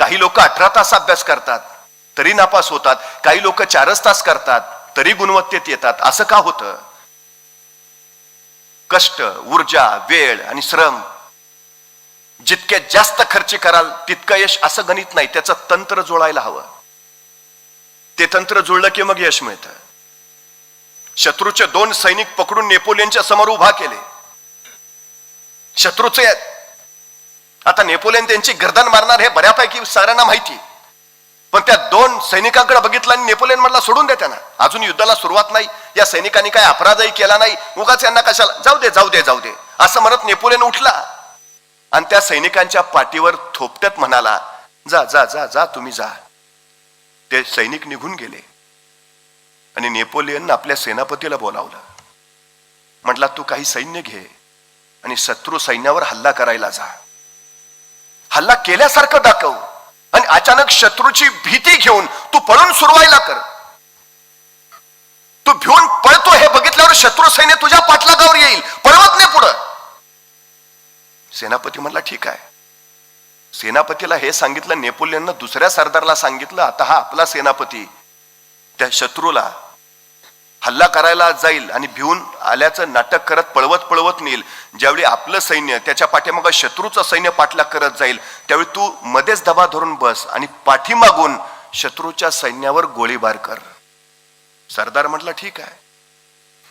काही लोक 18 तास अभ्यास करतात तरी नापास होतात, काही लोक 4च तास करतात तरी गुणवत्तेत येतात. असं का होतं? कष्ट, ऊर्जा, वेळ आणि श्रम जितके जास्त खर्च कराल तितकं यश, असं गणित नाही. त्याचं तंत्र जुळायला हवं. ते तंत्र जुळलं की मग यश मिळतं. शत्रूचे 2 सैनिक पकडून नेपोलियनच्या समोर उभा केले. शत्रूचे आता नेपोलियन त्यांची गर्दन मारणार हे बऱ्यापैकी सगळ्यांना माहिती. पण त्या 2 सैनिकांकडे बघितलं आणि नेपोलियन म्हणला सोडून द्या त्यांना, अजून युद्धाला सुरुवात नाही, या सैनिकांनी काय अपराधही केला नाही, उगाच यांना कशाला, जाऊ दे जाऊ दे जाऊ दे असं म्हणत नेपोलियन उठला आणि त्या सैनिकांच्या पाठीवर थोपटत म्हणाला, जा जा जा जा तुम्ही जा. ते सैनिक निघून गेले आणि नेपोलियन आपल्या सेनापतीला बोलावलं. म्हटला, तू काही सैन्य घे आणि शत्रू सैन्यावर हल्ला करायला जा. हल्ला केल्यासारखं दाखव आणि अचानक शत्रूची भीती घेऊन तू पळून सुरवायला कर. तू भिवून पळतो हे बघितल्यावर शत्रू सैन्य तुझ्या पाठलागावर येईल, पळवत नाही पुढं. सेनापती म्हणला, ठीक आहे. सेनापतीला हे सांगितलं. नेपोलियननं दुसऱ्या सरदारला सांगितलं, आता हा आपला सेनापती त्या शत्रूला हल्ला करायला जाईल आणि भिवून आल्याचं नाटक करत पळवत पळवत नेईल. ज्यावेळी आपलं सैन्य त्याच्या पाठीमागं शत्रूचं सैन्य पाठलाग करत जाईल त्यावेळी तू मध्येच दबा धरून बस आणि पाठीमागून शत्रूच्या सैन्यावर गोळीबार कर. सरदार म्हटलं, ठीक आहे.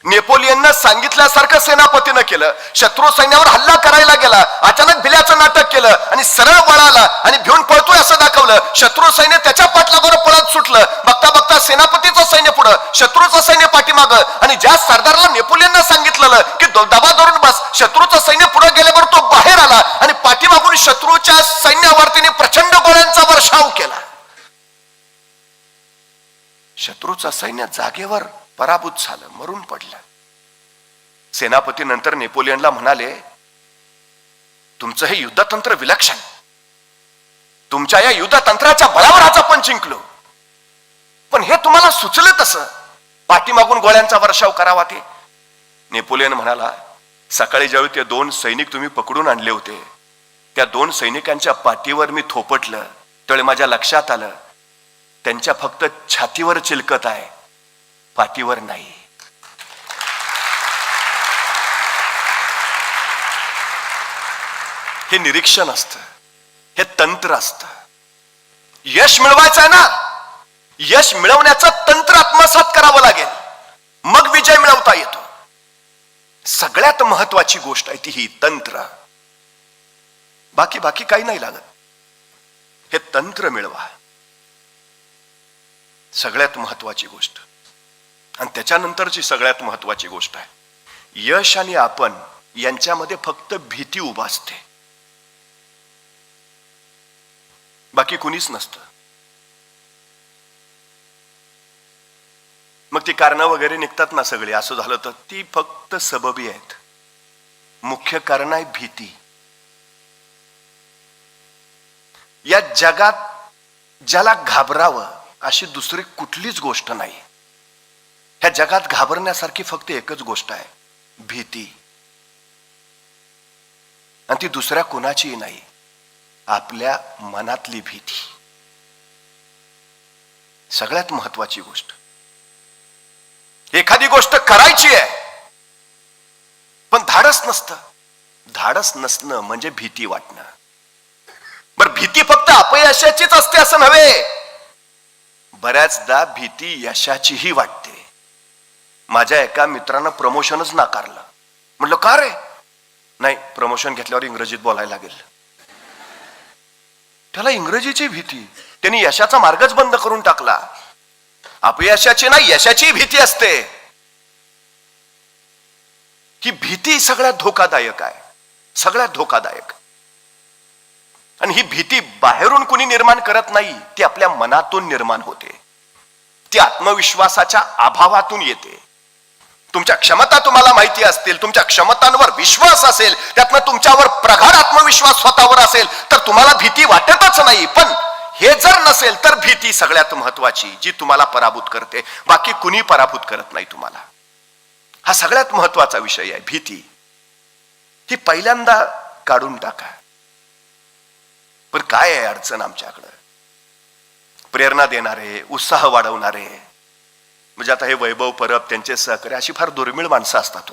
नेपोलियननं सांगितल्यासारखं सेनापतीनं केलं. शत्रू सैन्यावर हल्ला करायला गेला, अचानक भिल्याचं नाटक केलं आणि सरळ वळाला आणि भिवून पळतोय असं दाखवलं. शत्रू सैन्य त्याच्या पाठलागावर पळत सुटलं. बघता बघता सेनापतीचं सैन्य पुढं, शत्रूचं सैन्य पाठीमागं. आणि ज्या सरदारला नेपोलियननं सांगितलेलं की दबा धरून बस, शत्रूचं सैन्य पुढे गेल्यावर तो बाहेर आला आणि पाठीमागून शत्रूच्या सैन्यावर तिने प्रचंड गोळ्यांचा वर्षाव केला. शत्रूचं सैन्य जागेवर पराभूत झालं, मरून पडलं. सेनापती नंतर नेपोलियनला म्हणाले, तुमचं हे युद्धतंत्र विलक्षण, तुमच्या या युद्धतंत्राच्या बळावर आज आपण जिंकलो. पण हे तुम्हाला सुचलं तसं पाठीमागून गोळ्यांचा वर्षाव करावा ते? नेपोलियन म्हणाला, सकाळी ज्यावेळी ते 2 सैनिक तुम्ही पकडून आणले होते त्या 2 सैनिकांच्या पाठीवर मी थोपटलं त्यावेळी माझ्या लक्षात आलं त्यांच्या फक्त छातीवर चिलकत आहे, पाठीवर नाही. हे निरीक्षण असतं, हे तंत्र असतं. यश मिळवायचं आहे ना, यश मिळवण्याचं तंत्र आत्मसात करावं लागेल, मग विजय मिळवता येतो. सगळ्यात महत्वाची गोष्ट आहे ती ही तंत्र. बाकी बाकी काही नाही लागत. हे तंत्र मिळवा, सगळ्यात महत्वाची गोष्ट. आणि त्याच्यानंतरची सगळ्यात महत्वाची गोष्ट आहे, यश आणि आपण यांच्यामध्ये फक्त भीती उभासते, बाकी कुणीच नसतं. मग ती कारणं वगैरे निघतात ना सगळी, असं झालं तर ती फक्त सबबी आहेत. मुख्य कारण आहे भीती. या जगात ज्याला घाबरावं अशी दुसरी कुठलीच गोष्ट नाही. ह्या जगात घाबरण्यासारखी फक्त एकच गोष्ट आहे, भीती. आणि ती दुसऱ्या कुणाचीही नाही, आपल्या मनातली भीती. सगळ्यात महत्वाची गोष्ट. एखादी गोष्ट करायची आहे पण धाडस नसतं. धाडस नसणं म्हणजे भीती वाटणं. बरं, भीती फक्त अपयशाचीच असते असं नव्हे, बऱ्याचदा भीती यशाचीही वाटते. माझ्या एका मित्रानं प्रमोशनच नाकारलं. म्हटलं, का रे? नाही, प्रमोशन घेतल्यावर इंग्रजीत बोलायला लागेल. त्याला इंग्रजीची भीती, त्यांनी यशाचा मार्गच बंद करून टाकला. अपयशाची नाही, यशाची भीती असते. ही भीती सगळ्यात धोकादायक आहे, सगळ्यात धोकादायक. आणि ही भीती बाहेरून कुणी निर्माण करत नाही, ती आपल्या मनातून निर्माण होते. ती आत्मविश्वासाच्या अभावातून येते. तुमच्या क्षमता तुम्हाला माहिती असतील, तुमच्या क्षमतांवर विश्वास असेल, त्यातनं तुमच्यावर प्रगाढ आत्मविश्वास स्वतःवर असेल तर तुम्हाला भीती वाटतच नाही. पण हे जर नसेल तर भीती सगळ्यात महत्वाची, जी तुम्हाला पराभूत करते. बाकी कुणी पराभूत करत नाही तुम्हाला. हा सगळ्यात महत्वाचा विषय आहे, भीती. ही पहिल्यांदा काढून टाका. पण काय आहे अडचण आमच्याकडं? प्रेरणा देणारे, उत्साह वाढवणारे, म्हणजे आता हे वैभव परब, त्यांचे सहकारी, अशी फार दुर्मिळ माणसं असतात.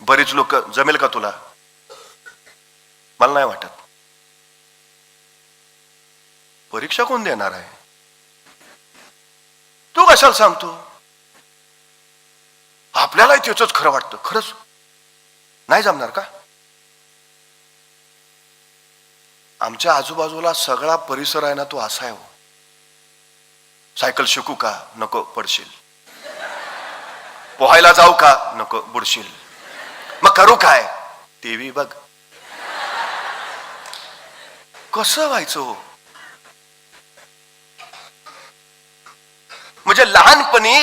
बरीच लोक जमेल का तुला? मला नाही वाटत. परीक्षा कोण देणार आहे? तू कशाला सांगतो? आपल्यालाही त्याच खरं वाटतं. खरंच नाही जमणार का? आमच्या आजूबाजूला सगळा परिसर आहे ना, तो असा आहे. सायकल शिकू का? नको, पडशील. पोहायला जाऊ का? नको, बुडशील. मग करू काय? टीव्ही बघ. कसं व्हायचं? म्हणजे लहानपणी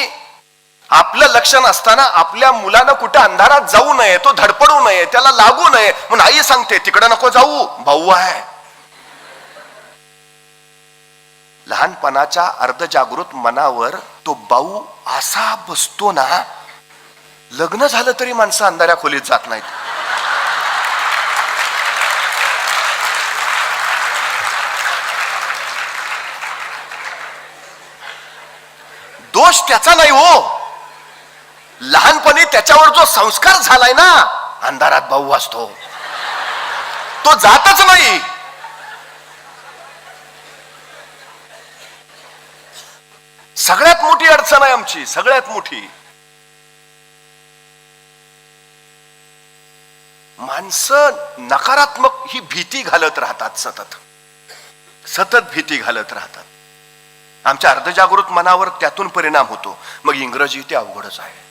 आपलं लक्ष नसताना आपल्या मुलानं कुठं अंधारात जाऊ नये, तो धडपडू नये, त्याला लागू नये म्हणून आई सांगते तिकडे नको जाऊ, भाऊ आहे. लहानपणाच्या अर्धजागृत मनावर तो भाऊ असा बसतो ना, लग्न झालं तरी माणसं अंधाऱ्या खोलीत जात नाहीत. दोष त्याचा नाही हो, लहानपणी त्याच्यावर जो संस्कार झालाय ना, अंधारात भाऊ असतो, तो जातच नाही. सगळ्यात मोठी अडचण आहे आमची, सगळ्यात मोठी. माणसं नकारात्मक ही भीती घालत राहतात, सतत भीती घालत राहतात. आमच्या अर्धजागृत मनावर त्यातून परिणाम होतो. मग इंग्रजी ते अवघडच आहे.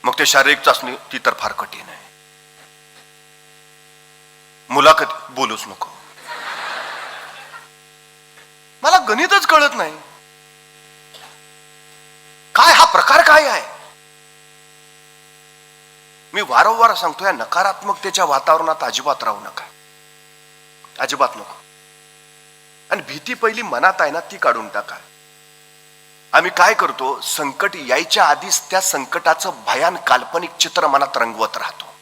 मग ते शारीरिक चाचणी ती तर फार कठीण आहे. मुलाखत बोलूच नको. मला गणितच कळत नाही, काय हा प्रकार काय आहे. मी वारंवार सांगतो, या नकारात्मकतेच्या वातावरणात अजिबात राहू नका, अजिबात नको. आणि भीती पहिली मनात आहे ना, ती काढून टाका. आम्ही काय करतो, संकट यायच्या आधीच त्या संकटाचं भयान काल्पनिक चित्र मनात रंगवत राहतो.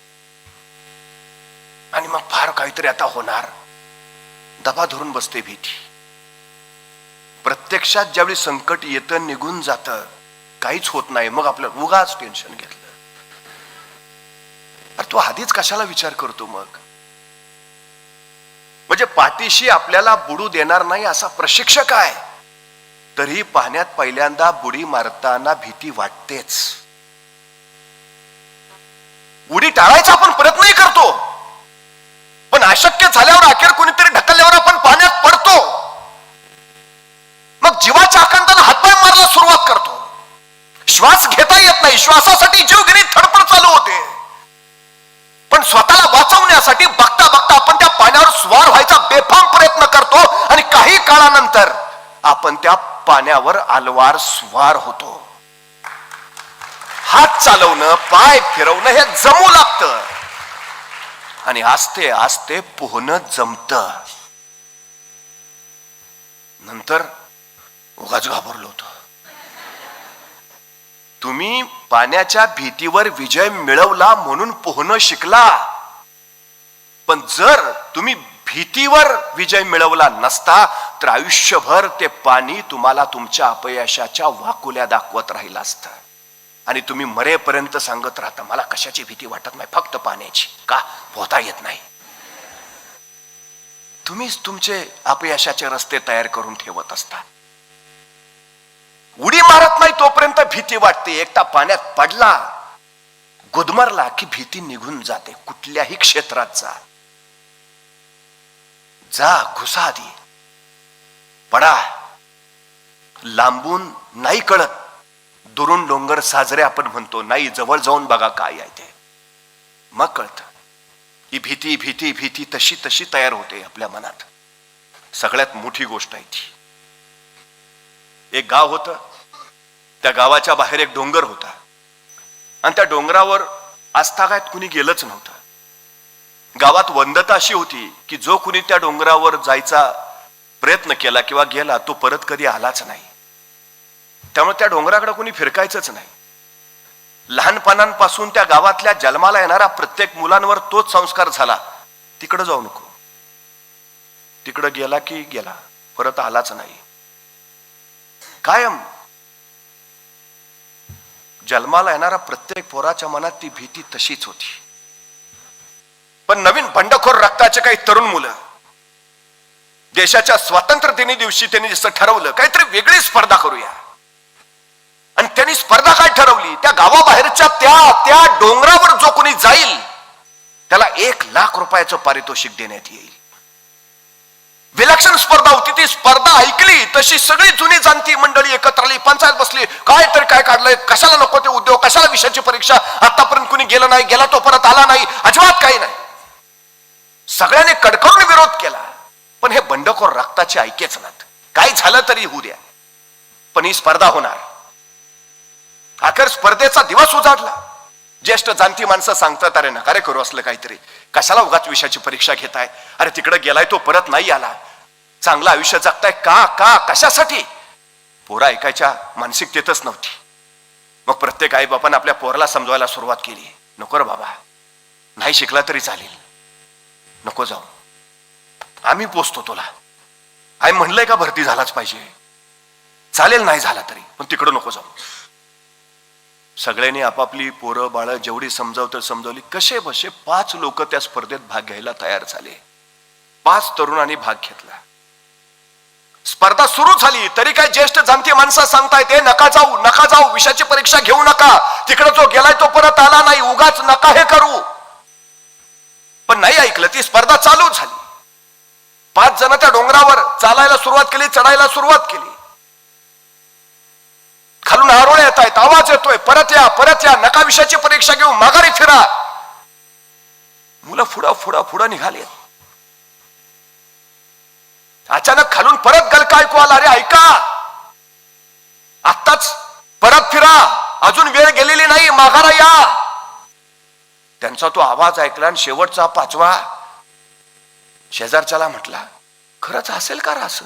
आणि मग फार काहीतरी आता होणार, दबा धरून बसते भीती. प्रत्यक्षात ज्यावेळी संकट येतं, निघून जातं, काहीच होत नाही, मग आपलं उगाच टेन्शन घेतलं. अरे तो आधीच कशाला विचार करतो मग? म्हणजे पाठीशी आपल्याला बुडू देणार नाही असा प्रशिक्षक आहे, तरी पाण्यात पहिल्यांदा बुडी मारताना भीती वाटतेच. उडी टाळायचा आपण प्रयत्नही करतो, पण अशक्य झाल्यावर अखेर कोणीतरी ढकलल्यावर आपण पाण्यात पडतो. मग जीवाच्या आकांतानं हातपाय मारायला सुरुवात करतो. श्वास घेता येत नाही, श्वासासाठी जीवघेणी धडपड चालू होते. पण स्वतःला वाचवण्यासाठी बघता बघता आपण त्या पाण्यावर स्वार व्हायचा बेफाम प्रयत्न करतो. आणि काही काळानंतर आपण त्या पाण्यावर आलवार स्वार होतो. हात चालवणं, पाय फिरवणं हे जमू लागतं. आणि आस्ते आस्ते पोहणं जमतं. नंतर उगाच घाबरलो होतो. तुम्ही पाण्याच्या भीतीवर विजय मिळवला म्हणून पोहणं शिकला, पण जर तुम्ही भीतीवर विजय मिळवला नसता तर आयुष्यभर ते पाणी तुम्हाला तुमच्या अपयशाच्या वाकुल्या दाखवत राहिलं असतं. आणि तुम्ही मरेपर्यंत सांगत राहता, मला कशाची भीती वाटत नाही, फक्त पाण्याची. का? पोहता येत नाही. तुम्हीच तुमचे अपयशाचे रस्ते तयार करून ठेवत असता. उडी मारत नाही तोपर्यंत भीती वाटते. एकदा पाण्यात पडला, गुदमरला की भीती निघून जाते. कुठल्याही क्षेत्रात जा, घुसा आधी, पडा. लांबून नाही कळत, दुरून डोंगर साजरे आपण म्हणतो, नाही जवळ जाऊन बघा काय आहे ते, मग कळतं. ही भीती भीती भीती तशी तशी तयार होते आपल्या मनात. सगळ्यात मोठी गोष्ट आहे ती. एक गाव होतं, त्या गावाच्या बाहेर एक डोंगर होता, आणि त्या डोंगरावर आस्थागायत कुणी गेलंच नव्हतं. गावात वंदता अशी होती की जो कुणी त्या डोंगरावर जायचा प्रयत्न केला किंवा गेला तो परत कधी आलाच नाही. त्यामुळे त्या डोंगराकडे कुणी फिरकायचंच नाही. लहानपणापासून त्या गावातल्या जन्माला येणाऱ्या प्रत्येक मुलांवर तोच संस्कार झाला, तिकडे जाऊ नको. तिकडं गेला की गेला, परत आलाच नाही. कायम जन्माला येणारा प्रत्येक पोराच्या मनात ती भीती तशीच होती. पण नवीन बंडखोर रक्ताचे काही तरुण मुलं देशाच्या स्वातंत्र्य दिनी दिवशी त्यांनी जसं ठरवलं काहीतरी वेगळी स्पर्धा करूया, आणि त्यांनी स्पर्धा काय ठरवली, त्या गावाबाहेरच्या त्या डोंगरावर जो कोणी जाईल त्याला 1,00,000 रुपयाचं पारितोषिक देण्यात येईल. विलक्षण स्पर्धा होती. ती स्पर्धा ऐकली तशी सगळी जुनी जाणती मंडळी एकत्र आली, पंचायत बसली. काय तर काय काढलंय, कशाला नको ते उद्योग, कशाला विषयाची परीक्षा, आतापर्यंत कुणी गेलं नाही, गेला तो परत आला नाही, अजिबात काही नाही. सगळ्यांनी कडकडून विरोध केला. पण हे बंडखोर रक्ताचे ऐकेच नात. काय झालं तरी होऊ द्या, पण ही स्पर्धा होणार. अखेर स्पर्धेचा दिवस उजाडला. ज्येष्ठ जाणती माणसं सांगतात, अरे नका रे करू असलं काहीतरी, कशाला उगाच विषयाची परीक्षा घेताय, अरे तिकडे गेलाय तो परत नाही आला, चांगलं आयुष्य जगताय का कशासाठी. पोरं ऐकायच्या मानसिकतेतच नव्हती. मग प्रत्येक आई बापानं आपल्या पोराला समजवायला सुरुवात केली, नको रे बाबा, नाही शिकला तरी चालेल, नको जाऊ, आम्ही पोचतो तुला. आई म्हणलंय का भरती झालाच पाहिजे, चालेल नाही झाला तरी, पण तिकडं नको जाऊ. सगळ्यांनी आपापली पोरं बाळ जेवढी समजवली. कसे बसे 5 लोक त्या स्पर्धेत भाग घ्यायला तयार झाले. 5 तरुणांनी भाग घेतला. स्पर्धा सुरू झाली तरी काय ज्येष्ठ जाणती माणसं सांगतायत, नका जाऊ, विषयाची परीक्षा घेऊ नका, तिकडे जो गेलाय तो परत आला नाही, उगाच नका हे करू. पण नाही ऐकलं. ती स्पर्धा चालू झाली. 5 जण त्या डोंगरावर चालायला सुरुवात केली, चढायला सुरुवात केली. खालून आरोळे येत आहेत, आवाज येतोय, परत या, नका विषयाची परीक्षा घेऊ, माघारी फिरा. मुलं पुढं निघाली. अचानक खालून परत गलका ऐकू आला, अरे ऐका, आत्ताच परत फिरा, अजून वेळ गेलेली नाही, माघारा या. त्यांचा तो आवाज ऐकला आणि शेवटचा 5वा शेजारच्याला म्हटला, खरंच असेल का असं?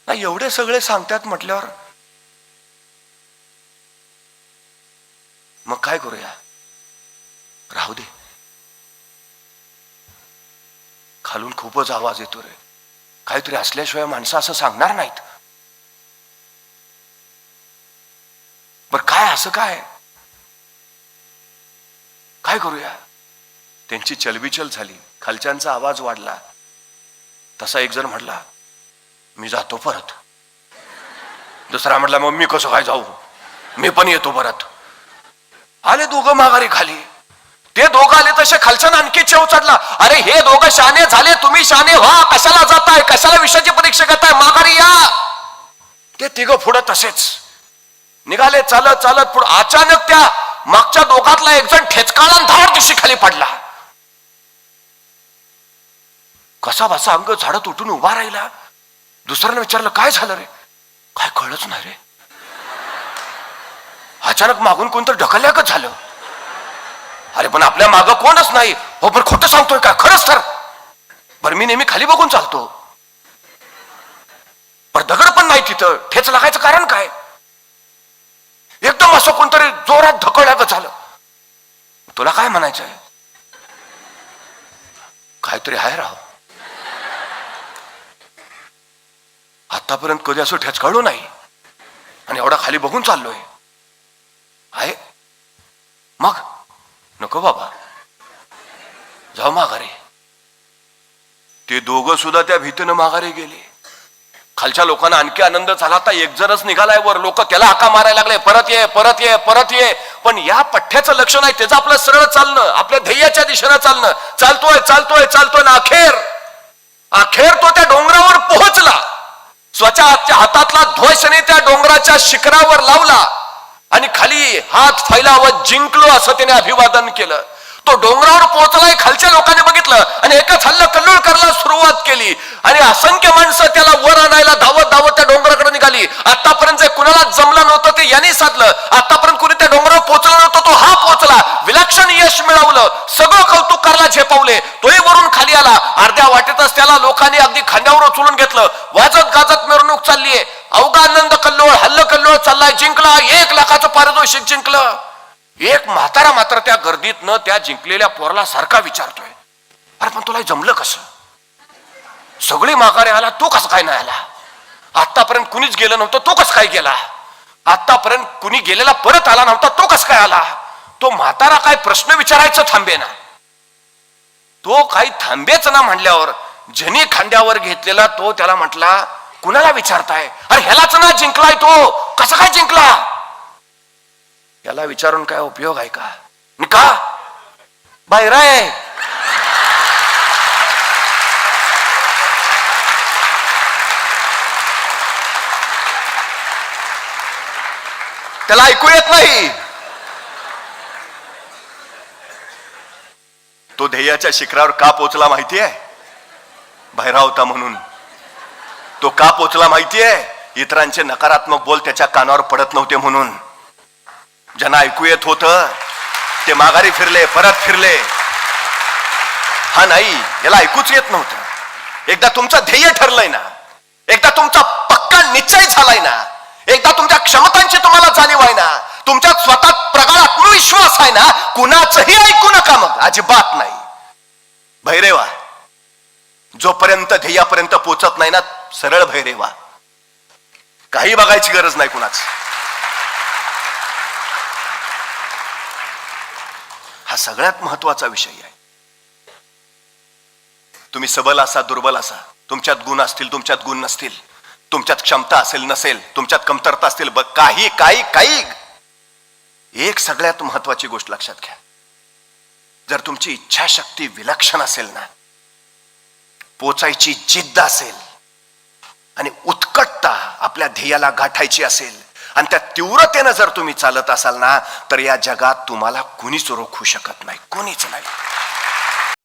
नाही, एवढे सगळे सांगतात म्हटल्यावर मग काय करूया, राहू दे. खालून खूपच आवाज येतो रे, काहीतरी असल्याशिवाय माणसं असं सांगणार नाहीत. बरं काय, असं काय करूया. त्यांची चलबिचल झाली. खालच्यांचा आवाज वाढला. तसा एक जण म्हटला, मी जातो परत. दुसरा म्हटला, मग मी कसं काय जाऊ, मी पण येतो परत. आले दोघं माघारी खाली. ते दोघं आले तसे खालच्यानं आणखी चेव चढला, अरे हे दोघं शाने झाले, तुम्ही शाने व्हा, कशाला जाताय, कशाला विषयाची परीक्षा घेताय, माघारी या. ते तिघं पुढं तसेच निघाले, चालत पुढं. अचानक त्या मागच्या दोघातला एक जण ठेचकाळा धाड दिवशी खाली पडला. कसा बसा अंग झाडत उठून उभा राहिला. दुसऱ्यानं विचारलं, काय झालं रे? काय कळलंच नाही रे. अचानक मागून कोणतं ढकलल्यागत झालं. अरे पण आपल्या मागं कोणच नाही. हो पण खोटं सांगतोय का? खरंच तर. बरं मी नेहमी खाली बघून चालतो. पण दगड पण नाही तिथं. ठेच लागायचं कारण काय? एकदम असं कोणतरी जोरात ढकलल्यागत झालं. तुला काय म्हणायचंय? काहीतरी आहे राव. आतापर्यंत कधी असं ठेचकाळलो नाही आणि एवढा खाली बघून चाललोय. आहे मग नको बाबा, जाऊ माघारी. ते दोघं सुद्धा त्या भीतीनं माघारी गेले. खालच्या लोकांना आणखी आनंद झाला. आता एक जणच निघालाय वर. लोक त्याला हाका मारायला लागले, परत ये परत ये परत ये. पण या पठ्ठ्याचं लक्ष नाही. त्याचं आपलं सरळ चालणं, आपल्या ध्येयाच्या दिशेनं चालणं. चालतोय ना अखेर तो त्या डोंगरावर पोहोचला. स्वतःच्या हातातला ध्वजने त्या डोंगराच्या शिखरावर लावला आणि खाली हात फैलावत जिंकलो असं त्याने अभिवादन केलं. तो डोंगरावर पोहोचलाय. खालच्या लोकांनी बघितलं आणि एकच हल्ला कल्लोळ करायला सुरुवात केली आणि असंख्य माणसं त्याला वर आणायला धावत त्या डोंगराकडे निघाली. आतापर्यंत जे कुणाला जमलं नव्हतं ते यांनी साधलं. आतापर्यंत कुणी त्या डोंगरावर पोहोचला नव्हता तो हा पोहोचला. विलक्षण यश मिळवलं. सगळं कौतुक करायला झेपावले. तोही वरून खाली आला. अर्ध्या वाटेतच त्याला लोकांनी अगदी खांद्यावर उचलून घेतलं. वाजत गाजत मिरवणूक चाललीये. अवघा आनंद कल्लोळ, हल्ल कल्लोळ चाललाय. जिंकला. 1,00,000चं पारितोषिक जिंकलं. एक म्हातारा मात्र त्या गर्दीत न त्या जिंकलेल्या पोराला सारखा विचारतोय, अरे पण तुला जमलं कसं? सगळी माघारी आला, तो कसं काय नाही आला? आतापर्यंत कुणीच गेलं नव्हतं, तो कसं काय गेला? आतापर्यंत कुणी गेलेला परत आला नव्हता, तो कसं काय आला? तो म्हातारा काय प्रश्न विचारायचं थांबे ना, तो काही थांबेच ना म्हणल्यावर जनी खांद्यावर घेतलेला तो त्याला म्हटला, कुणाला विचारताय? अरे ह्यालाच ना जिंकलाय, तो कसा काय जिंकला? याला विचारून काय उपयोग आहे का? का बाहेर आहे? त्याला ऐकू येत नाही. तो ध्येयाच्या शिखरावर का पोचला माहितीये? बाहेर होता म्हणून. तो का पोचला माहितीये? इतरांचे नकारात्मक बोल त्याच्या कानावर पडत नव्हते म्हणून. ज्यांना ऐकू येत होत ते माघारी फिरले, परत फिरले. हा नाही, याला ऐकूच येत नव्हतं. एकदा तुमचं ध्येय ठरलंय ना, एकदा तुमचा पक्का निश्चय झालाय ना, एकदा तुमच्या क्षमतांची तुम्हाला जाणीव आहे ना, तुमच्यात स्वतः प्रगाढ आत्मविश्वास आहे ना, कुणाचंही ऐकू नका. मग अजिबात नाही. भैरेवा, जोपर्यंत ध्येयापर्यंत पोचत नाही ना, सरळ भैरेवा. काही बघायची गरज नाही कुणाच. हा सगळ्यात महत्वाचा विषय आहे. तुम्ही सबल असा, दुर्बल असा, तुमच्यात गुण असतील, तुमच्यात गुण नसतील, तुमच्यात क्षमता असेल नसेल, तुमच्यात कमतरता असतील, काही काही काही एक सगळ्यात महत्वाची गोष्ट लक्षात घ्या. जर तुमची इच्छाशक्ती विलक्षण असेल ना, पोचायची जिद्द असेल आणि उत्कटता आपल्या ध्येयाला गाठायची असेल आणि त्या तीव्रतेनं जर तुम्ही चालत असाल ना, तर या जगात तुम्हाला कुणीच रोखू शकत नाही, कोणीच नाही.